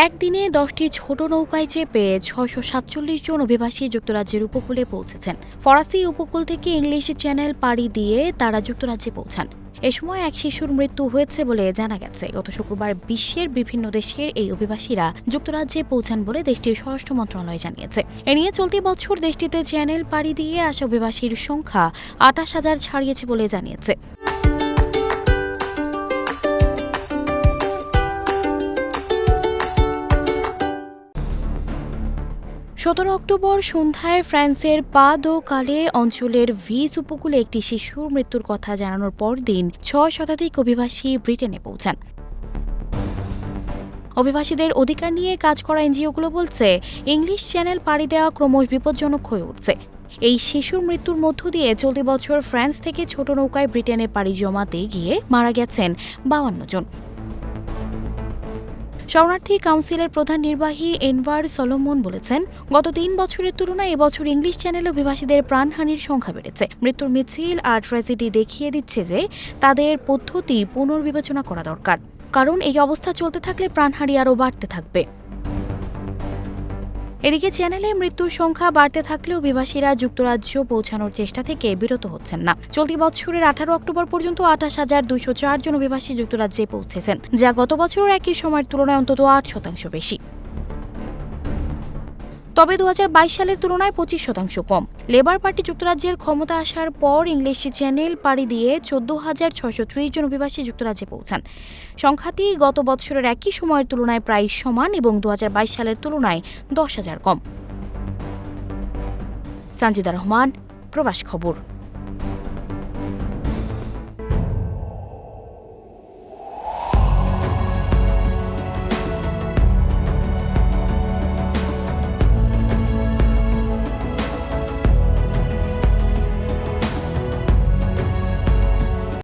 একদিনে 10টি ছোট নৌকায় চেপে 647 জন অভিবাসী যুক্তরাজ্যের উপকূলে পৌঁছেছেন। ফরাসি উপকূল থেকে ইংলিশ চ্যানেল পাড়ি দিয়ে তারা যুক্তরাজ্যে পৌঁছান। এ সময় এক শিশুর মৃত্যু হয়েছে বলে জানা গেছে। গত শুক্রবার বিশ্বের বিভিন্ন দেশের এই অভিবাসীরা যুক্তরাজ্যে পৌঁছান বলে দেশটির স্বরাষ্ট্র মন্ত্রণালয় জানিয়েছে। এ নিয়ে চলতি বছর দেশটিতে চ্যানেল পাড়ি দিয়ে আসা অভিবাসীর সংখ্যা 28,000 ছাড়িয়েছে বলে জানিয়েছে। 17 অক্টোবর সন্ধ্যায় ফ্রান্সের পা দো কালে অঞ্চলের ভিস উপকূলে একটি শিশুর মৃত্যুর কথা জানানোর পরদিন 6 শতাধিক অভিবাসী ব্রিটেনে পৌঁছান। অভিবাসীদের অধিকার নিয়ে কাজ করা এনজিওগুলো বলছে, ইংলিশ চ্যানেল পাড়ি দেওয়া ক্রমশ বিপজ্জনক হয়ে উঠছে। এই শিশুর মৃত্যুর মধ্য দিয়ে চলতি বছর ফ্রান্স থেকে ছোট নৌকায় ব্রিটেনে পাড়ি জমাতে গিয়ে মারা গেছেন 52 জন। শরণার্থী কাউন্সিলের প্রধান নির্বাহী এনভার সলোমন বলেছেন, গত 3 বছরের তুলনায় এবছর ইংলিশ চ্যানেলে অভিবাসীদের প্রাণহানির সংখ্যা বেড়েছে। মৃত্যুর মিছিল আর ট্র্যাজেডি দেখিয়ে দিচ্ছে যে তাদের পদ্ধতি পুনর্বিবেচনা করা দরকার, কারণ এই অবস্থা চলতে থাকলে প্রাণহানি আরও বাড়তে থাকবে। এদিকে চ্যানেলে মৃত্যুর সংখ্যা বাড়তে থাকলেও অভিবাসীরা যুক্তরাজ্য পৌঁছানোর চেষ্টা থেকে বিরত হচ্ছেন না। চলতি বছরের 18 অক্টোবর পর্যন্ত 28,204 জন অভিবাসী যুক্তরাজ্যে পৌঁছেছেন, যা গত বছরের একই সময়ের তুলনায় অন্তত 8% বেশি। তবে 2022 সালের তুলনায় 25% কম। লেবার পার্টি যুক্তরাজ্যের ক্ষমতা আসার পর ইংলিশ চ্যানেল পাড়ি দিয়ে 14,630 জন অভিবাসী যুক্তরাজ্যে পৌঁছান। সংখ্যাটি গত বছরের একই সময়ের তুলনায় প্রায় সমান এবং 2022 সালের তুলনায় 10,000 কম। সানজিদা রহমান, প্রবাস খবর।